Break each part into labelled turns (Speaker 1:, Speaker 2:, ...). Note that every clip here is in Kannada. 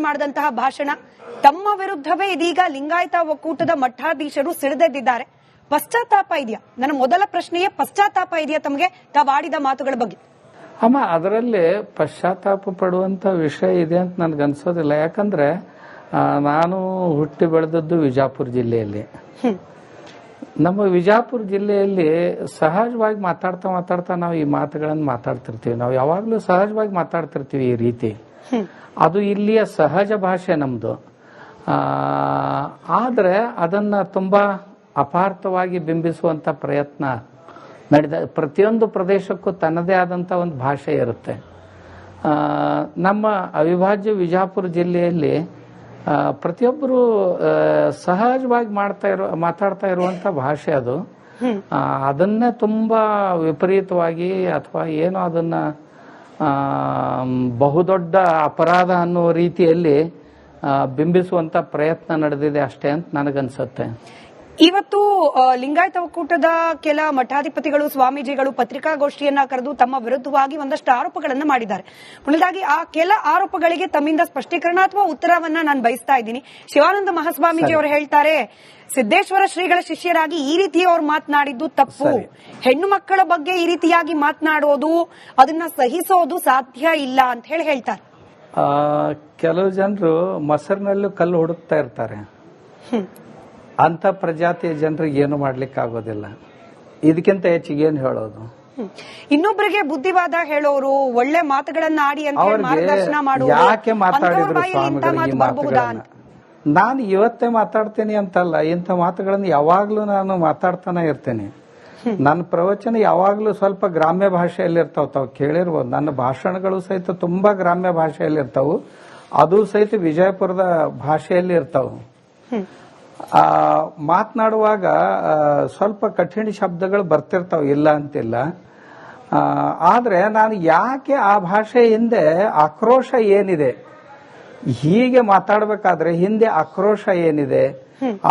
Speaker 1: ವೇದಿಕೆಯಲ್ಲಿ ಮಾಡಿದಂತಹ ಭಾಷಣ, ತಮ್ಮ ವಿರುದ್ಧವೇ ಇದೀಗ ಲಿಂಗಾಯತ ಒಕ್ಕೂಟದ ಮಠಾಧೀಶರು ಸಿಡಿದೆದ್ದಿದ್ದಾರೆ. ಪಶ್ಚಾತ್ತಾಪ ಇದೆಯಾ? ನನ್ನ ಮೊದಲ ಪ್ರಶ್ನೆಯೇ ಪಶ್ಚಾತ್ತಾಪ ಇದೆಯಾ ತಮಗೆ ತಾವಾಡಿದ ಮಾತುಗಳ ಬಗ್ಗೆ?
Speaker 2: ಅಮ್ಮ, ಅದರಲ್ಲಿ ಪಶ್ಚಾತ್ತಾಪ ಪಡುವಂತ ವಿಷಯ ಇದೆ ಅಂತ ನನ್ಗನ್ಸೋದಿಲ್ಲ. ಯಾಕಂದ್ರೆ ನಾನು ಹುಟ್ಟಿ ಬೆಳೆದದ್ದು ವಿಜಾಪುರ ಜಿಲ್ಲೆಯಲ್ಲಿ. ನಮ್ಮ ವಿಜಾಪುರ ಜಿಲ್ಲೆಯಲ್ಲಿ ಸಹಜವಾಗಿ ಮಾತಾಡ್ತಾ ನಾವು ಈ ಮಾತುಗಳನ್ನು ಮಾತಾಡ್ತಿರ್ತೀವಿ. ನಾವು ಯಾವಾಗ್ಲೂ ಸಹಜವಾಗಿ ಮಾತಾಡ್ತಿರ್ತೀವಿ ಈ ರೀತಿ. ಅದು ಇಲ್ಲಿಯ ಸಹಜ ಭಾಷೆ ನಮ್ದು. ಆದ್ರೆ ಅದನ್ನ ತುಂಬಾ ಅಪಾರ್ಥವಾಗಿ ಬಿಂಬಿಸುವಂತ ಪ್ರಯತ್ನ ನಡೆದ. ಪ್ರತಿಯೊಂದು ಪ್ರದೇಶಕ್ಕೂ ತನ್ನದೇ ಆದಂತ ಒಂದು ಭಾಷೆ ಇರುತ್ತೆ. ನಮ್ಮ ಅವಿಭಾಜ್ಯ ವಿಜಾಪುರ ಜಿಲ್ಲೆಯಲ್ಲಿ ಪ್ರತಿಯೊಬ್ಬರು ಸಹಜವಾಗಿ ಮಾತಾಡ್ತಾ ಇರುವಂತ ಭಾಷೆ ಅದು. ಅದನ್ನೇ ತುಂಬಾ ವಿಪರೀತವಾಗಿ ಅಥವಾ ಏನೋ ಅದನ್ನ ಬಹುದೊಡ್ಡ ಅಪರಾಧ ಅನ್ನುವ ರೀತಿಯಲ್ಲಿ ಬಿಂಬಿಸುವಂತ ಪ್ರಯತ್ನ ನಡೆದಿದೆ ಅಷ್ಟೇ ಅಂತ ನನಗನ್ಸುತ್ತೆ.
Speaker 1: ಇವತ್ತು ಲಿಂಗಾಯತ ಒಕ್ಕೂಟದ ಕೆಲ ಮಠಾಧಿಪತಿಗಳು, ಸ್ವಾಮೀಜಿಗಳು ಪತ್ರಿಕಾಗೋಷ್ಠಿಯನ್ನ ಕರೆದು ತಮ್ಮ ವಿರುದ್ಧವಾಗಿ ಒಂದಷ್ಟು ಆರೋಪಗಳನ್ನ ಮಾಡಿದ್ದಾರೆ. ಮೊದಲಾಗಿ ಆ ಕೆಲ ಆರೋಪಗಳಿಗೆ ತಮ್ಮಿಂದ ಸ್ಪಷ್ಟೀಕರಣ ಅಥವಾ ಉತ್ತರವನ್ನ ನಾನು ಬಯಸ್ತಾ ಇದ್ದೀನಿ. ಶಿವಾನಂದ ಮಹಾಸ್ವಾಮೀಜಿ ಅವರು ಹೇಳ್ತಾರೆ, ಸಿದ್ದೇಶ್ವರ ಶ್ರೀಗಳ ಶಿಷ್ಯರಾಗಿ ಈ ರೀತಿ ಅವ್ರು ಮಾತನಾಡಿದ್ದು ತಪ್ಪು. ಹೆಣ್ಣು ಮಕ್ಕಳ ಬಗ್ಗೆ ಈ ರೀತಿಯಾಗಿ ಮಾತನಾಡೋದು, ಅದನ್ನ ಸಹಿಸೋದು ಸಾಧ್ಯ ಇಲ್ಲ ಅಂತ ಹೇಳ್ತಾರೆ.
Speaker 2: ಕೆಲವು ಜನರು ಮೊಸರಿನಲ್ಲೂ ಕಲ್ಲು ಹುಡುಕ್ತಾ ಇರ್ತಾರೆ. ಅಂತ ಪ್ರಜಾತಿಯ ಜನರಿಗೆ ಏನು ಮಾಡ್ಲಿಕ್ಕೆ ಆಗೋದಿಲ್ಲ. ಇದಕ್ಕಿಂತ ಹೆಚ್ಚಿಗೆ ಏನು ಹೇಳೋದು?
Speaker 1: ಇನ್ನೊಬ್ಬರಿಗೆ ಬುದ್ಧಿವಾದ ಹೇಳೋರು, ಒಳ್ಳೆ ಮಾತುಗಳನ್ನ ಆಡಿ ಅಂತ ಮಾರ್ಗದರ್ಶನ ಮಾಡೋರು,
Speaker 2: ಯಾಕೆ ಮಾತಾಡಿದ್ರು ಸ್ವಾಮಿಗಳು ಈ ಮಾತುಗಳನ್ನ? ನಾನು ಇವತ್ತೇ ಮಾತಾಡ್ತೇನೆ ಅಂತಲ್ಲ, ಇಂಥ ಮಾತುಗಳನ್ನು ಯಾವಾಗ್ಲೂ ನಾನು ಮಾತಾಡ್ತಾನೆ ಇರ್ತೇನೆ. ನನ್ನ ಪ್ರವಚನ ಯಾವಾಗ್ಲೂ ಸ್ವಲ್ಪ ಗ್ರಾಮ್ಯ ಭಾಷೆಯಲ್ಲಿ ಇರ್ತಾವ. ತಾವು ಕೇಳಿರ್ಬೋದು, ನನ್ನ ಭಾಷಣಗಳು ಸಹಿತ ತುಂಬಾ ಗ್ರಾಮ್ಯ ಭಾಷೆಯಲ್ಲಿ ಇರ್ತಾವು. ಅದು ಸಹಿತ ವಿಜಯಪುರದ ಭಾಷೆಯಲ್ಲಿ ಇರ್ತಾವು. ಮಾತನಾಡುವಾಗ ಸ್ವಲ್ಪ ಕಠಿಣ ಶಬ್ದಗಳು ಬರ್ತಿರ್ತಾವ, ಇಲ್ಲ ಅಂತಿಲ್ಲ. ಆದ್ರೆ ನಾನು ಯಾಕೆ ಆ ಭಾಷೆ ಹಿಂದೆ ಆಕ್ರೋಶ ಏನಿದೆ, ಹೀಗೆ ಮಾತಾಡಬೇಕಾದ್ರೆ ಹಿಂದೆ ಆಕ್ರೋಶ ಏನಿದೆ,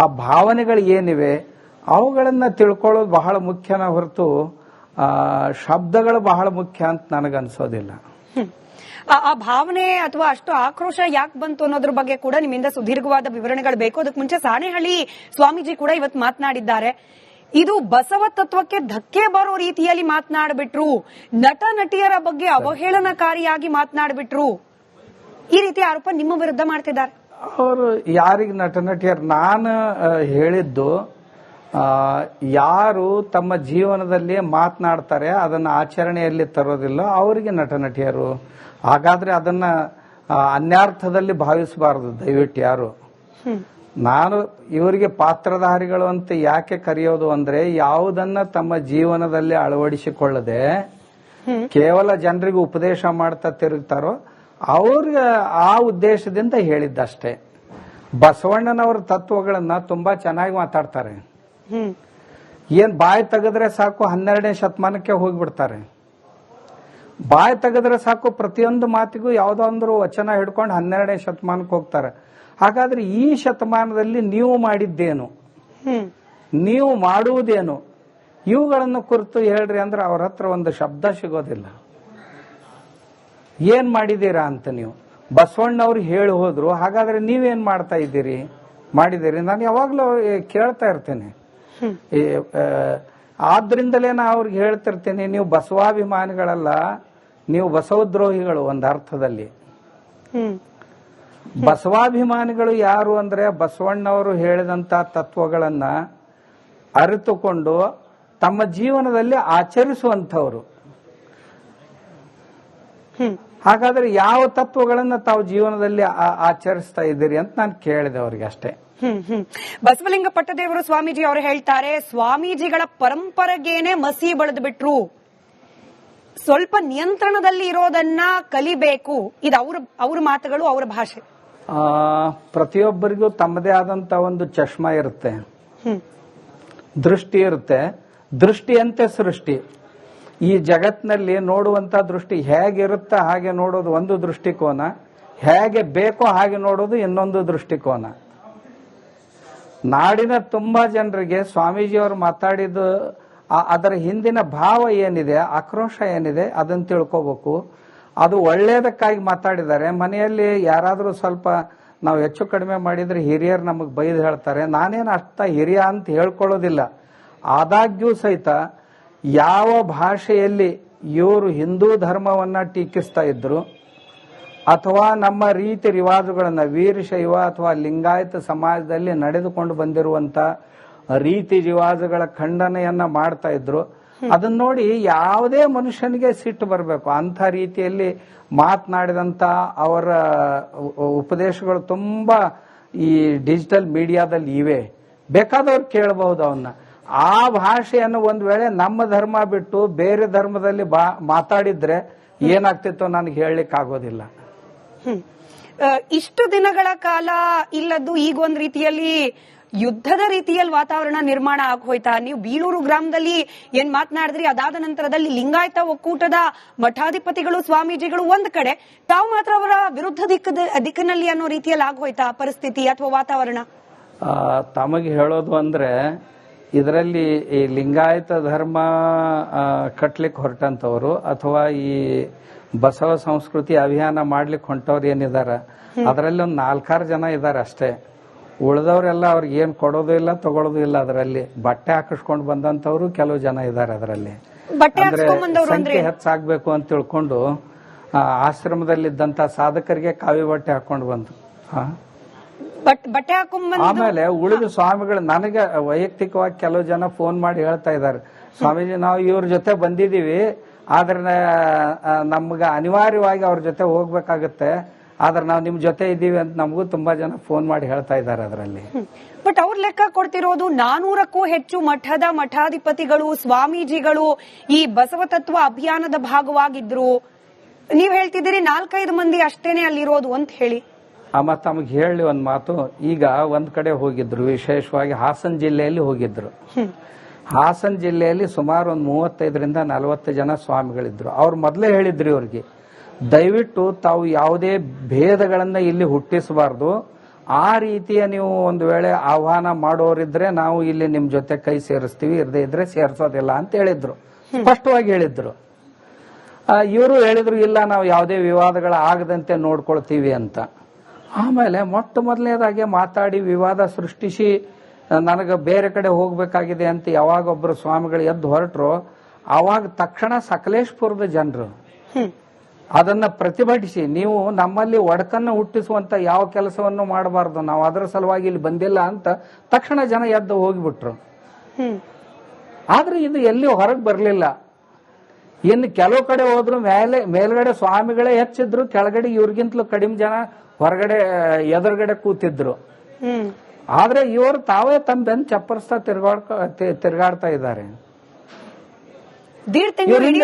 Speaker 2: ಆ ಭಾವನೆಗಳು ಏನಿವೆ, ಅವುಗಳನ್ನ ತಿಳ್ಕೊಳ್ಳೋದು ಬಹಳ ಮುಖ್ಯನ ಹೊರತು ಶಬ್ದಗಳು ಬಹಳ ಮುಖ್ಯ ಅಂತ ನನಗನ್ಸೋದಿಲ್ಲ.
Speaker 1: ಆ ಭಾವನೆ ಅಥವಾ ಅಷ್ಟು ಆಕ್ರೋಶ ಯಾಕೆ ಬಂತು ಅನ್ನೋದ್ರ ಬಗ್ಗೆ ಕೂಡ ನಿಮ್ಮಿಂದ ಸುದೀರ್ಘವಾದ ವಿವರಣೆಗಳು ಬೇಕು. ಅದಕ್ಕೆ ಮುಂಚೆ ಸಾಣೇಹಳ್ಳಿ ಸ್ವಾಮೀಜಿ ಕೂಡ ಇವತ್ತು ಮಾತನಾಡಿದ್ದಾರೆ. ಇದು ಬಸವ ತತ್ವಕ್ಕೆ ಧಕ್ಕೆ ಬರೋ ರೀತಿಯಲ್ಲಿ ಮಾತನಾಡ್ಬಿಟ್ರು, ನಟ ನಟಿಯರ ಬಗ್ಗೆ ಅವಹೇಳನಕಾರಿಯಾಗಿ ಮಾತನಾಡ್ಬಿಟ್ರು, ಈ ರೀತಿ ಆರೋಪ ನಿಮ್ಮ ವಿರುದ್ಧ ಮಾಡ್ತಿದ್ದಾರೆ.
Speaker 2: ಅವರು ಯಾರಿಗೆ ನಟ ನಟಿಯರು? ನಾನು ಹೇಳಿದ್ದು, ಯಾರು ತಮ್ಮ ಜೀವನದಲ್ಲಿ ಮಾತನಾಡ್ತಾರೆ, ಅದನ್ನ ಆಚರಣೆಯಲ್ಲಿ ತರೋದಿಲ್ಲ, ಅವರಿಗೆ ನಟ ನಟಿಯರು. ಹಾಗಾದ್ರೆ ಅದನ್ನ ಅನ್ಯಾರ್ಥದಲ್ಲಿ ಭಾವಿಸಬಾರದು ದಯವಿಟ್ಟು ಯಾರು. ನಾನು ಇವರಿಗೆ ಪಾತ್ರಧಾರಿಗಳು ಅಂತ ಯಾಕೆ ಕರೆಯೋದು ಅಂದ್ರೆ, ಯಾವುದನ್ನ ತಮ್ಮ ಜೀವನದಲ್ಲಿ ಅಳವಡಿಸಿಕೊಳ್ಳದೆ ಕೇವಲ ಜನರಿಗೆ ಉಪದೇಶ ಮಾಡ್ತಾ ತಿರುಗ್ತಾರೋ ಅವ್ರಿಗೆ ಆ ಉದ್ದೇಶದಿಂದ ಹೇಳಿದ್ದಷ್ಟೇ. ಬಸವಣ್ಣನವರ ತತ್ವಗಳನ್ನ ತುಂಬಾ ಚೆನ್ನಾಗಿ ಮಾತಾಡ್ತಾರೆ. ಏನ್ ಬಾಯಿ ತೆಗೆದ್ರೆ ಸಾಕು 12ನೇ ಶತಮಾನಕ್ಕೆ ಹೋಗ್ಬಿಡ್ತಾರೆ. ಬಾಯಿ ತೆಗೆದ್ರೆ ಸಾಕು ಪ್ರತಿಯೊಂದು ಮಾತಿಗೂ ಯಾವ್ದಾದ್ರು ವಚನ ಹಿಡ್ಕೊಂಡು 12ನೇ ಶತಮಾನಕ್ಕೆ ಹೋಗ್ತಾರೆ. ಹಾಗಾದ್ರೆ ಈ ಶತಮಾನದಲ್ಲಿ ನೀವು ಮಾಡಿದ್ದೇನು, ನೀವು ಮಾಡುವುದೇನು, ಇವುಗಳನ್ನು ಕುರಿತು ಹೇಳ್ರಿ ಅಂದ್ರೆ ಅವ್ರ ಹತ್ರ ಒಂದು ಶಬ್ದ ಸಿಗೋದಿಲ್ಲ. ಏನ್ ಮಾಡಿದೀರಾ ಅಂತ ನೀವು ಬಸವಣ್ಣವ್ರು ಹೇಳಿ ಹೋದ್ರು, ಹಾಗಾದ್ರೆ ನೀವೇನ್ ಮಾಡ್ತಾ ಇದ್ದೀರಿ, ಮಾಡಿದ್ದೀರಿ? ನಾನು ಯಾವಾಗ್ಲೂ ಕೇಳ್ತಾ ಇರ್ತೇನೆ. ಆದ್ರಿಂದಲೇ ನಾ ಅವ್ರಿಗೆ ಹೇಳ್ತಿರ್ತೇನೆ, ನೀವು ಬಸವಾಭಿಮಾನಿಗಳಲ್ಲ, ನೀವು ಬಸವದ್ರೋಹಿಗಳು ಒಂದು ಅರ್ಥದಲ್ಲಿ. ಬಸವಾಭಿಮಾನಿಗಳು ಯಾರು ಅಂದ್ರೆ ಬಸವಣ್ಣವರು ಹೇಳಿದಂತ ತತ್ವಗಳನ್ನ ಅರಿತುಕೊಂಡು ತಮ್ಮ ಜೀವನದಲ್ಲಿ ಆಚರಿಸುವಂತವರು. ಹಾಗಾದ್ರೆ ಯಾವ ತತ್ವಗಳನ್ನ ತಾವು ಜೀವನದಲ್ಲಿ ಆಚರಿಸ್ತಾ ಇದ್ದೀರಿ ಅಂತ ನಾನು ಕೇಳಿದೆ ಅವರಿಗೆ ಅಷ್ಟೇ.
Speaker 1: ಬಸವಲಿಂಗ ಪಟ್ಟದೇವರು ಸ್ವಾಮೀಜಿ ಅವರು ಹೇಳ್ತಾರೆ, ಸ್ವಾಮೀಜಿಗಳ ಪರಂಪರೆಗೇನೆ ಮಸಿ ಬಳಿದು ಬಿಟ್ರು, ಸ್ವಲ್ಪ ನಿಯಂತ್ರಣದಲ್ಲಿ ಇರೋದನ್ನ ಕಲಿಬೇಕು. ಇದು ಅವ್ರ ಮಾತುಗಳು, ಅವರ ಭಾಷೆ.
Speaker 2: ಪ್ರತಿಯೊಬ್ಬರಿಗೂ ತಮ್ಮದೇ ಆದಂತ ಒಂದು ಚಷ್ಮಾ ಇರುತ್ತೆ, ದೃಷ್ಟಿ ಇರುತ್ತೆ. ದೃಷ್ಟಿಯಂತೆ ಸೃಷ್ಟಿ. ಈ ಜಗತ್ತಿನಲ್ಲಿ ನೋಡುವಂತ ದೃಷ್ಟಿ ಹೇಗಿರುತ್ತೆ ಹಾಗೆ ನೋಡೋದು ಒಂದು ದೃಷ್ಟಿಕೋನ, ಹೇಗೆ ಬೇಕೋ ಹಾಗೆ ನೋಡೋದು ಇನ್ನೊಂದು ದೃಷ್ಟಿಕೋನ. ನಾಡಿನ ತುಂಬಾ ಜನರಿಗೆ ಸ್ವಾಮೀಜಿಯವರು ಮಾತಾಡಿದ್ದು ಅದರ ಹಿಂದಿನ ಭಾವ ಏನಿದೆ, ಆಕ್ರೋಶ ಏನಿದೆ ಅದನ್ನು ತಿಳ್ಕೋಬೇಕು. ಅದು ಒಳ್ಳೇದಕ್ಕಾಗಿ ಮಾತಾಡಿದ್ದಾರೆ. ಮನೆಯಲ್ಲಿ ಯಾರಾದರೂ ಸ್ವಲ್ಪ ನಾವು ಹೆಚ್ಚು ಕಡಿಮೆ ಮಾಡಿದ್ರೆ ಹಿರಿಯರು ನಮಗೆ ಬೈದು ಹೇಳ್ತಾರೆ. ನಾನೇನು ಅಷ್ಟ ಹಿರಿಯ ಅಂತ ಹೇಳ್ಕೊಳ್ಳೋದಿಲ್ಲ. ಆದಾಗ್ಯೂ ಸಹಿತ ಯಾವ ಭಾಷೆಯಲ್ಲಿ ಇವರು ಹಿಂದೂ ಧರ್ಮವನ್ನ ಟೀಕಿಸ್ತಾ ಇದ್ರು ಅಥವಾ ನಮ್ಮ ರೀತಿ ರಿವಾಜುಗಳನ್ನ ವೀರಶೈವ ಅಥವಾ ಲಿಂಗಾಯತ ಸಮಾಜದಲ್ಲಿ ನಡೆದುಕೊಂಡು ಬಂದಿರುವಂತ ರೀತಿ ರಿವಾಜುಗಳ ಖಂಡನೆಯನ್ನ ಮಾಡ್ತಾ ಇದ್ರು. ಅದನ್ನ ನೋಡಿ ಯಾವುದೇ ಮನುಷ್ಯನಿಗೆ ಸಿಟ್ಟು ಬರಬೇಕು. ಅಂಥ ರೀತಿಯಲ್ಲಿ ಮಾತನಾಡಿದಂತ ಅವರ ಉಪದೇಶಗಳು ತುಂಬಾ ಈ ಡಿಜಿಟಲ್ ಮೀಡಿಯಾದಲ್ಲಿ ಇವೆ, ಬೇಕಾದವ್ರು ಕೇಳಬಹುದು ಅವನ್ನ. ಆ ಭಾಷೆಯನ್ನು ಒಂದ್ ವೇಳೆ ನಮ್ಮ ಧರ್ಮ ಬಿಟ್ಟು ಬೇರೆ ಧರ್ಮದಲ್ಲಿ ಮಾತಾಡಿದ್ರೆ ಏನಾಗ್ತಿತ್ತೋ ನನಗೆ ಹೇಳಲಿಕ್ಕೆ ಆಗೋದಿಲ್ಲ.
Speaker 1: ಇಷ್ಟು ದಿನಗಳ ಕಾಲ ಇಲ್ಲದ್ದು ಈಗ ಒಂದ್ ರೀತಿಯಲ್ಲಿ ಯುದ್ಧದ ರೀತಿಯಲ್ಲಿ ವಾತಾವರಣ ನಿರ್ಮಾಣ ಆಗೋಯ್ತಾ? ನೀವು ಬೀಳೂರು ಗ್ರಾಮದಲ್ಲಿ ಏನ್ ಮಾತನಾಡಿದ್ರಿ, ಅದಾದ ನಂತರದಲ್ಲಿ ಲಿಂಗಾಯತ ಒಕ್ಕೂಟದ ಮಠಾಧಿಪತಿಗಳು ಸ್ವಾಮೀಜಿಗಳು ಒಂದ್ ಕಡೆ, ತಾವು ಮಾತ್ರ ಅವರ ವಿರುದ್ಧ ದಿಕ್ಕಿನಲ್ಲಿ ಅನ್ನೋ ರೀತಿಯಲ್ಲಿ ಆಗೋಯ್ತಾ ಪರಿಸ್ಥಿತಿ ಅಥವಾ ವಾತಾವರಣ?
Speaker 2: ತಮಗೆ ಹೇಳೋದು ಅಂದ್ರೆ, ಇದರಲ್ಲಿ ಈ ಲಿಂಗಾಯತ ಧರ್ಮ ಕಟ್ಲಿಕ್ಕೆ ಹೊರಟಂತವ್ರು ಅಥವಾ ಈ ಬಸವ ಸಂಸ್ಕೃತಿ ಅಭಿಯಾನ ಮಾಡ್ಲಿಕ್ಕೆ ಹೊಂಟವ್ರು ಏನಿದಾರ, ಅದರಲ್ಲಿ ಒಂದು 4-6 ಜನ ಇದಾರೆ ಅಷ್ಟೇ. ಉಳಿದವರೆಲ್ಲ ಅವ್ರಿಗೆ ಏನ್ ಕೊಡೋದು ಇಲ್ಲ ತಗೊಳ್ಳೋದು ಇಲ್ಲ. ಅದರಲ್ಲಿ ಬಟ್ಟೆ ಹಾಕಿಸ್ಕೊಂಡು ಬಂದಂತವ್ರು ಕೆಲವು ಜನ ಇದಾರೆ. ಅದರಲ್ಲಿ ಅಂದ್ರೆ ಸಂಖ್ಯೆ ಹೆಚ್ಚಾಗ್ಬೇಕು ಅಂತ ತಿಳ್ಕೊಂಡು ಆಶ್ರಮದಲ್ಲಿದ್ದಂತ ಸಾಧಕರಿಗೆ ಕಾವಿ ಬಟ್ಟೆ ಹಾಕೊಂಡು ಬಂದು
Speaker 1: ಬಟ್ಟೆ ಹಾಕೊಂಡ್
Speaker 2: ಆಮೇಲೆ ಉಳಿದ ಸ್ವಾಮಿಗಳು ನನಗೆ ವೈಯಕ್ತಿಕವಾಗಿ ಕೆಲವು ಜನ ಫೋನ್ ಮಾಡಿ ಹೇಳ್ತಾ ಇದ್ದಾರೆ, ಸ್ವಾಮೀಜಿ ನಾವು ಇವ್ರ ಜೊತೆ ಬಂದಿದೀವಿ, ಆದ್ರೆ ನಮ್ಗ ಅನಿವಾರ್ಯವಾಗಿ ಅವ್ರ ಜೊತೆ ಹೋಗ್ಬೇಕಾಗತ್ತೆ, ಆದ್ರೆ ನಾವು ನಿಮ್ ಜೊತೆ ಇದ್ದೀವಿ ಅಂತ ನಮಗೂ ತುಂಬಾ ಜನ ಫೋನ್ ಮಾಡಿ ಹೇಳ್ತಾ ಇದ್ದಾರೆ. ಅದರಲ್ಲಿ
Speaker 1: ಬಟ್ ಅವ್ರ ಲೆಕ್ಕ ಕೊಡ್ತಿರೋದು 400ಕ್ಕೂ ಹೆಚ್ಚು ಮಠದ ಮಠಾಧಿಪತಿಗಳು ಸ್ವಾಮೀಜಿಗಳು ಈ ಬಸವ ತತ್ವ ಅಭಿಯಾನದ ಭಾಗವಾಗಿದ್ರು. ನೀವ್ ಹೇಳ್ತಿದ್ದೀರಿ 4-5 ಮಂದಿ ಅಷ್ಟೇನೆ ಅಲ್ಲಿರೋದು ಅಂತ ಹೇಳಿ.
Speaker 2: ಮತ್ತ ತಮಗೆ ಹೇಳಿ ಒಂದ್ ಮಾತು, ಈಗ ಒಂದ್ ಕಡೆ ಹೋಗಿದ್ರು, ವಿಶೇಷವಾಗಿ ಹಾಸನ ಜಿಲ್ಲೆಯಲ್ಲಿ ಹೋಗಿದ್ರು. ಹಾಸನ ಜಿಲ್ಲೆಯಲ್ಲಿ ಸುಮಾರು ಒಂದು 35ರಿಂದ 40 ಜನ ಸ್ವಾಮಿಗಳಿದ್ರು. ಅವ್ರು ಮೊದಲೇ ಹೇಳಿದ್ರಿ ಅವ್ರಿಗೆ, ದಯವಿಟ್ಟು ತಾವು ಯಾವುದೇ ಭೇದಗಳನ್ನ ಇಲ್ಲಿ ಹುಟ್ಟಿಸಬಾರ್ದು, ಆ ರೀತಿಯ ನೀವು ಒಂದು ವೇಳೆ ಆಹ್ವಾನ ಮಾಡೋರಿದ್ರೆ ನಾವು ಇಲ್ಲಿ ನಿಮ್ ಜೊತೆ ಕೈ ಸೇರಿಸ್ತೀವಿ, ಇರದೇ ಇದ್ರೆ ಸೇರಿಸೋದಿಲ್ಲ ಅಂತ ಹೇಳಿದ್ರು, ಸ್ಪಷ್ಟವಾಗಿ ಹೇಳಿದ್ರು. ಇವರು ಹೇಳಿದ್ರು ಇಲ್ಲ ನಾವು ಯಾವುದೇ ವಿವಾದಗಳ ಆಗದಂತೆ ನೋಡ್ಕೊಳ್ತೀವಿ ಅಂತ. ಆಮೇಲೆ ಮೊಟ್ಟ ಮೊದಲನೇದಾಗಿ ಮಾತಾಡಿ ವಿವಾದ ಸೃಷ್ಟಿಸಿ ನನಗೆ ಬೇರೆ ಕಡೆ ಹೋಗ್ಬೇಕಾಗಿದೆ ಅಂತ ಯಾವಾಗ ಒಬ್ಬರು ಸ್ವಾಮಿಗಳು ಎದ್ದು ಹೊರಟ್ರು, ಆವಾಗ ತಕ್ಷಣ ಸಕಲೇಶ್ಪುರದ ಜನರು ಅದನ್ನ ಪ್ರತಿಭಟಿಸಿ, ನೀವು ನಮ್ಮಲ್ಲಿ ಒಡಕನ್ನು ಹುಟ್ಟಿಸುವಂತ ಯಾವ ಕೆಲಸವನ್ನು ಮಾಡಬಾರ್ದು, ನಾವು ಅದರ ಸಲುವಾಗಿ ಇಲ್ಲಿ ಬಂದಿಲ್ಲ ಅಂತ ತಕ್ಷಣ ಜನ ಎದ್ದು ಹೋಗಿಬಿಟ್ರು. ಆದ್ರೆ ಇದು ಎಲ್ಲಿ ಹೊರಗೆ ಬರಲಿಲ್ಲ. ಇನ್ನು ಕೆಲವು ಕಡೆ ಹೋದ್ರು ಮೇಲ್ಗಡೆ ಸ್ವಾಮಿಗಳೇ ಹೆಚ್ಚಿದ್ರು, ಕೆಳಗಡೆ ಇವ್ರಿಗಿಂತಲೂ ಕಡಿಮೆ ಜನ ಹೊರಗಡೆ ಎದುರುಗಡೆ ಕೂತಿದ್ರು. ಆದ್ರೆ ಇವರು ತಾವೇ ತಮ್ಮ ಬೆನ್ನು ಚಪ್ಪರಿಸ್ತಾ ತಿರುಗಾಡ್ತಾ ಇದ್ದಾರೆ.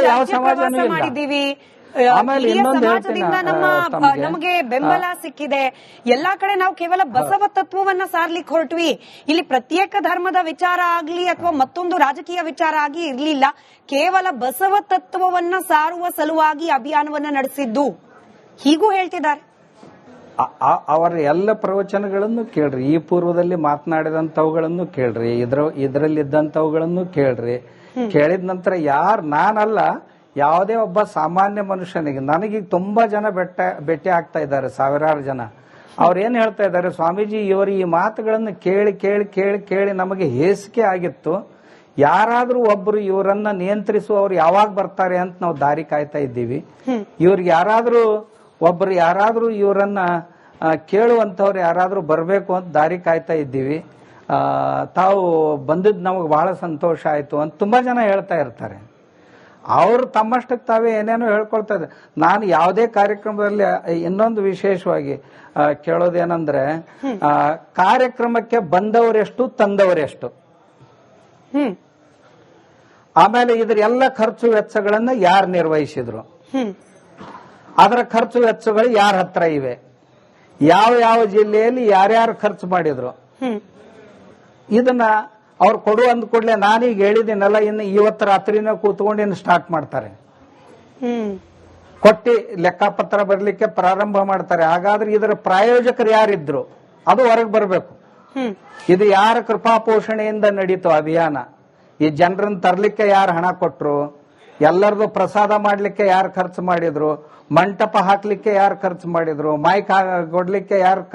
Speaker 1: ಯಾವ ಸಮಾಜನೂ ಮಾಡಿದ್ದೀವಿ,
Speaker 2: ಆಮೇಲೆ
Speaker 1: ಸಮಾಜದಿಂದ ನಮಗೆ ಬೆಂಬಲ ಸಿಕ್ಕಿದೆ, ಎಲ್ಲಾ ಕಡೆ ನಾವು ಕೇವಲ ಬಸವ ತತ್ವವನ್ನ ಸಾರ್ಲಿಕ್ಕೆ ಹೊರಟ್ವಿ, ಇಲ್ಲಿ ಪ್ರತ್ಯೇಕ ಧರ್ಮದ ವಿಚಾರ ಆಗ್ಲಿ ಅಥವಾ ಮತ್ತೊಂದು ರಾಜಕೀಯ ವಿಚಾರ ಆಗಿ ಇರ್ಲಿಲ್ಲ, ಕೇವಲ ಬಸವ ತತ್ವವನ್ನ ಸಾರುವ ಸಲುವಾಗಿ ಅಭಿಯಾನವನ್ನ ನಡೆಸಿದ್ದು ಹೀಗೂ ಹೇಳ್ತಿದ್ದಾರೆ.
Speaker 2: ಅವರ ಎಲ್ಲ ಪ್ರವಚನಗಳನ್ನು ಕೇಳ್ರಿ, ಈ ಪೂರ್ವದಲ್ಲಿ ಮಾತನಾಡಿದಂತವುಗಳನ್ನು ಕೇಳ್ರಿ, ಇದರಲ್ಲಿದ್ದಂತವುಗಳನ್ನು ಕೇಳ್ರಿ. ಕೇಳಿದ ನಂತರ ನಾನಲ್ಲ, ಯಾವುದೇ ಒಬ್ಬ ಸಾಮಾನ್ಯ ಮನುಷ್ಯನಿಗೆ, ನನಗೆ ತುಂಬಾ ಜನ ಭೇಟಿ ಆಗ್ತಾ ಇದ್ದಾರೆ, ಸಾವಿರಾರು ಜನ. ಅವ್ರೇನ್ ಹೇಳ್ತಾ ಇದ್ದಾರೆ, ಸ್ವಾಮೀಜಿ ಇವರು ಈ ಮಾತುಗಳನ್ನು ಕೇಳಿ ಕೇಳಿ ಕೇಳಿ ಕೇಳಿ ನಮಗೆ ಹೇಸಿಕೆ ಆಗಿತ್ತು, ಯಾರಾದ್ರೂ ಒಬ್ರು ಇವರನ್ನ ನಿಯಂತ್ರಿಸುವವರು ಯಾವಾಗ ಬರ್ತಾರೆ ಅಂತ ನಾವು ದಾರಿ ಕಾಯ್ತಾ ಇದ್ದೀವಿ. ಇವ್ರಿಗೆ ಯಾರಾದ್ರೂ ಇವರನ್ನ ಕೇಳುವಂತವ್ರು ಯಾರಾದ್ರೂ ಬರ್ಬೇಕು ಅಂತ ದಾರಿ ಕಾಯ್ತಾ ಇದ್ದೀವಿ. ತಾವು ಬಂದಿದ್ ನಮಗೆ ಬಹಳ ಸಂತೋಷ ಆಯ್ತು ಅಂತ ತುಂಬಾ ಜನ ಹೇಳ್ತಾ ಇರ್ತಾರೆ. ಅವರು ತಮ್ಮಷ್ಟಕ್ಕೆ ತಾವೇ ಏನೇನೋ ಹೇಳ್ಕೊಳ್ತಾ ಇದ್ದಾರೆ. ನಾನು ಯಾವುದೇ ಕಾರ್ಯಕ್ರಮದಲ್ಲಿ ಇನ್ನೊಂದು ವಿಶೇಷವಾಗಿ ಕೇಳೋದೇನಂದ್ರೆ, ಕಾರ್ಯಕ್ರಮಕ್ಕೆ ಬಂದವರೆಷ್ಟು ತಂದವರೆಷ್ಟು, ಆಮೇಲೆ ಇದ್ರ ಎಲ್ಲ ಖರ್ಚು ವೆಚ್ಚಗಳನ್ನ ಯಾರು ನಿರ್ವಹಿಸಿದ್ರು, ಅದರ ಖರ್ಚು ವೆಚ್ಚಗಳು ಯಾರ ಹತ್ರ ಇವೆ, ಯಾವ ಜಿಲ್ಲೆಯಲ್ಲಿ ಯಾರ್ಯಾರು ಖರ್ಚು ಮಾಡಿದ್ರು, ಇದನ್ನ ಅವ್ರು ಕೊಡು ಅಂದ ಕೂಡಲೇ ನಾನೀಗ ಹೇಳಿದ್ದೀನಲ್ಲ, ಇನ್ನು ಇವತ್ತು ರಾತ್ರಿನ ಕೂತ್ಕೊಂಡು ಇನ್ನು ಸ್ಟಾರ್ಟ್ ಮಾಡ್ತಾರೆ, ಕೊಟ್ಟಿ ಲೆಕ್ಕಪತ್ರ ಬರ್ಲಿಕ್ಕೆ ಪ್ರಾರಂಭ ಮಾಡ್ತಾರೆ. ಹಾಗಾದ್ರೆ ಇದರ ಪ್ರಾಯೋಜಕರು ಯಾರಿದ್ರು ಅದು ಹೊರಗೆ ಬರಬೇಕು. ಇದು ಯಾರ ಕೃಪಾ ಪೋಷಣೆಯಿಂದ ನಡೀತು ಅಭಿಯಾನ, ಈ ಜನರನ್ನ ತರ್ಲಿಕ್ಕೆ ಯಾರು ಹಣ ಕೊಟ್ರು, ಎಲ್ಲರದು ಪ್ರಸಾದ ಮಾಡ್ಲಿಕ್ಕೆ ಯಾರು ಖರ್ಚು ಮಾಡಿದ್ರು, ಮಂಟಪ ಹಾಕ್ಲಿಕ್ಕೆ ಯಾರು ಖರ್ಚು ಮಾಡಿದ್ರು, ಮೈಕ್ ಕೊಡ್ಲಿಕ್ಕೆ ಯಾರು